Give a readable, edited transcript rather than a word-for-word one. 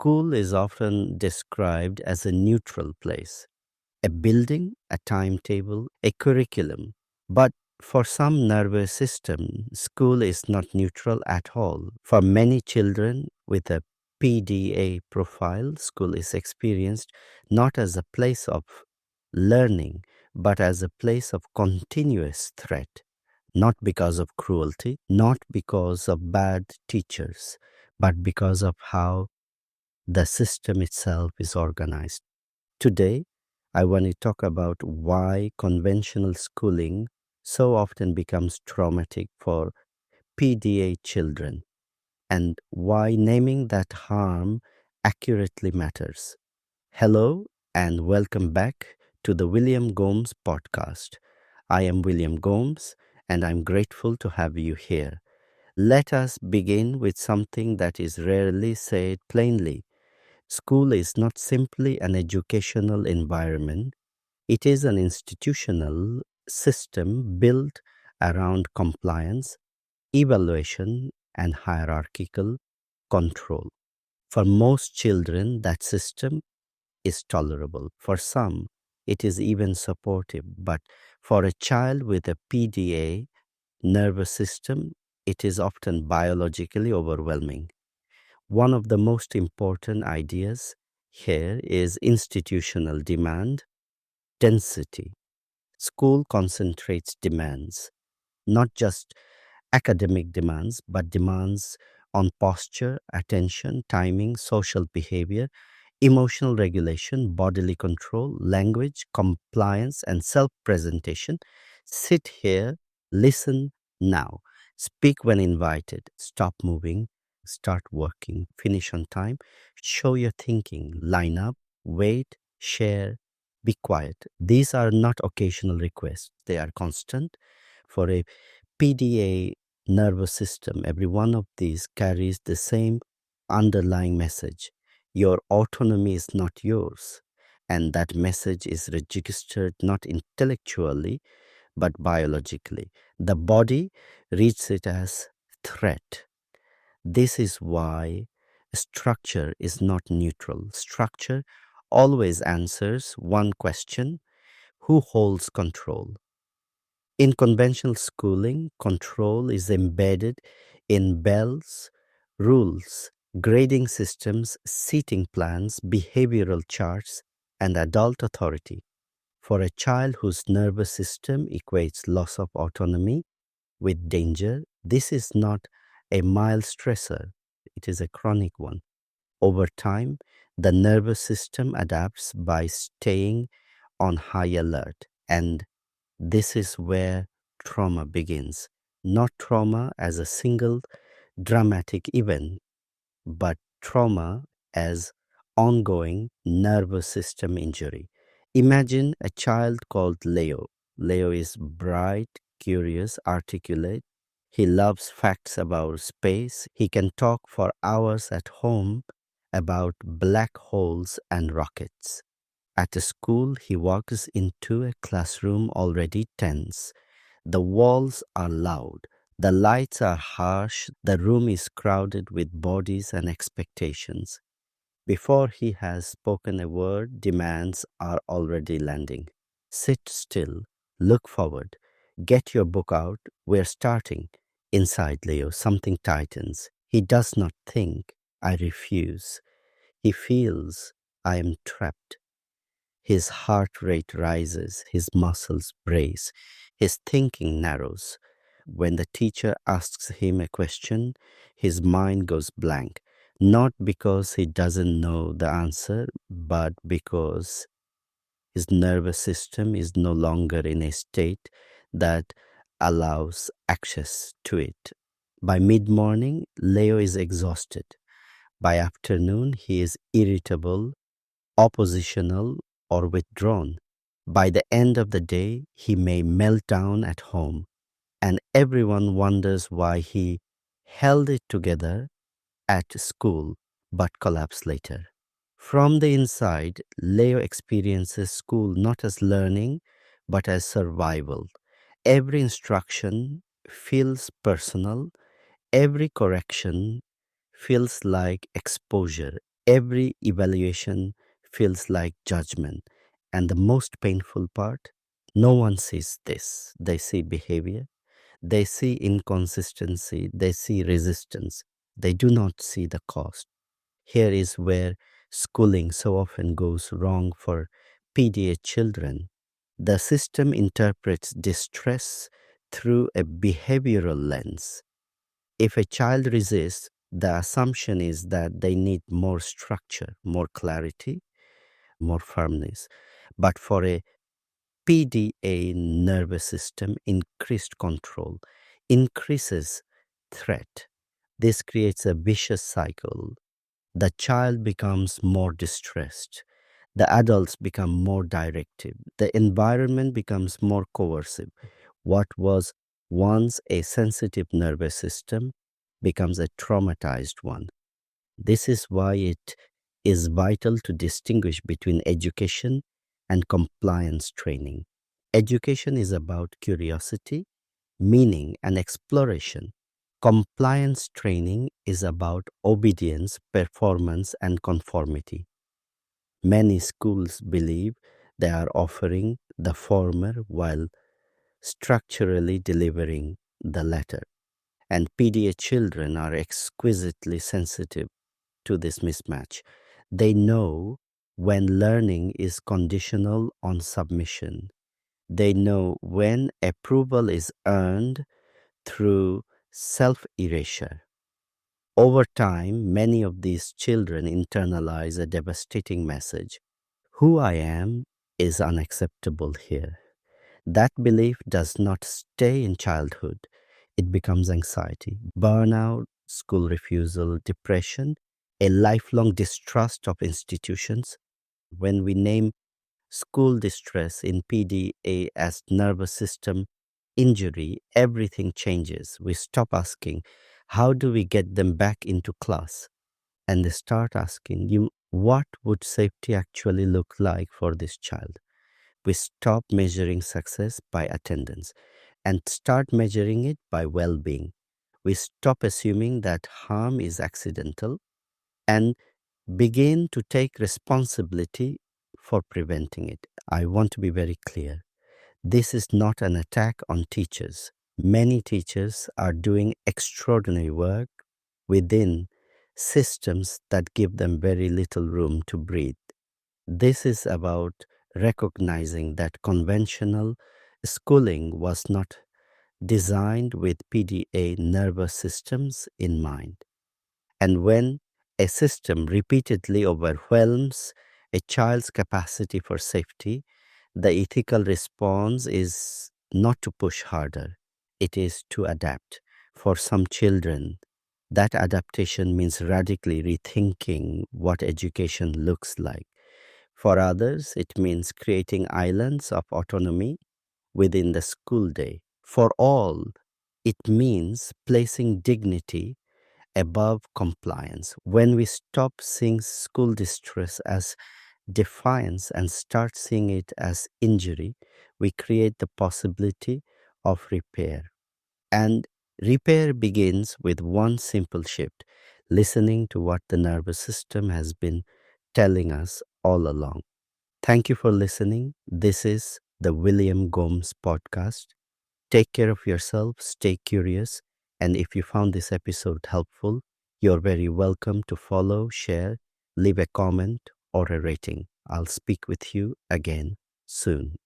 School is often described as a neutral place, a building, a timetable, a curriculum. But for some nervous system, school is not neutral at all. For many children with a PDA profile, school is experienced not as a place of learning, but as a place of continuous threat, not because of cruelty, not because of bad teachers, but because of how the system itself is organized. Today, I want to talk about why conventional schooling so often becomes traumatic for PDA children and why naming that harm accurately matters. Hello and welcome back to the William Gomes Podcast. I am William Gomes and I'm grateful to have you here. Let us begin with something that is rarely said plainly. School is not simply an educational environment, it is an institutional system built around compliance, evaluation, and hierarchical control. For most children, that system is tolerable. For some, it is even supportive. But for a child with a PDA nervous system, it is often biologically overwhelming. One of the most important ideas here is institutional demand density. School concentrates demands, not just academic demands, but demands on posture, attention, timing, social behavior, emotional regulation, bodily control, language, compliance, and self presentation. Sit here, listen now, speak when invited, stop moving, start working, finish on time, show your thinking, line up, wait, share, be quiet. These are not occasional requests, they are constant. For a PDA nervous system, every one of these carries the same underlying message. Your autonomy is not yours. And that message is registered not intellectually, but biologically. The body reads it as threat. This is why structure is not neutral. Structure always answers one question: who holds control? In conventional schooling, control is embedded in bells, rules, grading systems, seating plans, behavioral charts, and adult authority. For a child whose nervous system equates loss of autonomy with danger, this is not a mild stressor, it is a chronic one. Over time, the nervous system adapts by staying on high alert, and this is where trauma begins. Not trauma as a single dramatic event, but trauma as ongoing nervous system injury. Imagine a child called Leo. Leo is bright, curious, articulate. He loves facts about space. He can talk for hours at home about black holes and rockets. At a school, he walks into a classroom already tense. The walls are loud. The lights are harsh. The room is crowded with bodies and expectations. Before he has spoken a word, demands are already landing. Sit still. Look forward. Get your book out. We're starting. Inside Leo, something tightens. He does not think, I refuse. He feels, I am trapped. His heart rate rises, his muscles brace, his thinking narrows. When the teacher asks him a question, his mind goes blank, not because he doesn't know the answer, but because his nervous system is no longer in a state that allows access to it. By mid morning, Leo is exhausted. By afternoon, he is irritable, oppositional, or withdrawn. By the end of the day, he may melt down at home, and everyone wonders why he held it together at school but collapsed later. From the inside, Leo experiences school not as learning but as survival. Every instruction feels personal, every correction feels like exposure. Every evaluation feels like judgment. And the most painful part, no one sees this. They see behavior, they see inconsistency, they see resistance. They do not see the cost. Here is where schooling so often goes wrong for PDA children. The system interprets distress through a behavioral lens. If a child resists, the assumption is that they need more structure, more clarity, more firmness. But for a PDA nervous system, increased control increases threat. This creates a vicious cycle. The child becomes more distressed. The adults become more directive. The environment becomes more coercive. What was once a sensitive nervous system becomes a traumatized one. This is why it is vital to distinguish between education and compliance training. Education is about curiosity, meaning, and exploration. Compliance training is about obedience, performance, and conformity. Many schools believe they are offering the former while structurally delivering the latter. And PDA children are exquisitely sensitive to this mismatch. They know when learning is conditional on submission. They know when approval is earned through self erasure. Over time, many of these children internalize a devastating message: who I am is unacceptable here. That belief does not stay in childhood, it becomes anxiety, burnout, school refusal, depression, a lifelong distrust of institutions. When we name school distress in PDA as nervous system injury, everything changes. We stop asking, how do we get them back into class? And they start asking you, what would safety actually look like for this child? We stop measuring success by attendance and start measuring it by well being. We stop assuming that harm is accidental and begin to take responsibility for preventing it. I want to be very clear. This is not an attack on teachers. Many teachers are doing extraordinary work within systems that give them very little room to breathe. This is about recognizing that conventional schooling was not designed with PDA nervous systems in mind. And when a system repeatedly overwhelms a child's capacity for safety, the ethical response is not to push harder, it is to adapt. For some children, that adaptation means radically rethinking what education looks like. For others, it means creating islands of autonomy within the school day. For all, it means placing dignity above compliance. When we stop seeing school distress as defiance and start seeing it as injury, we create the possibility of repair. And repair begins with one simple shift: listening to what the nervous system has been telling us all along. Thank you for listening. This is the William Gomes Podcast. Take care of yourself, stay curious, and if you found this episode helpful, you're very welcome to follow, share, leave a comment, or a rating. I'll speak with you again soon.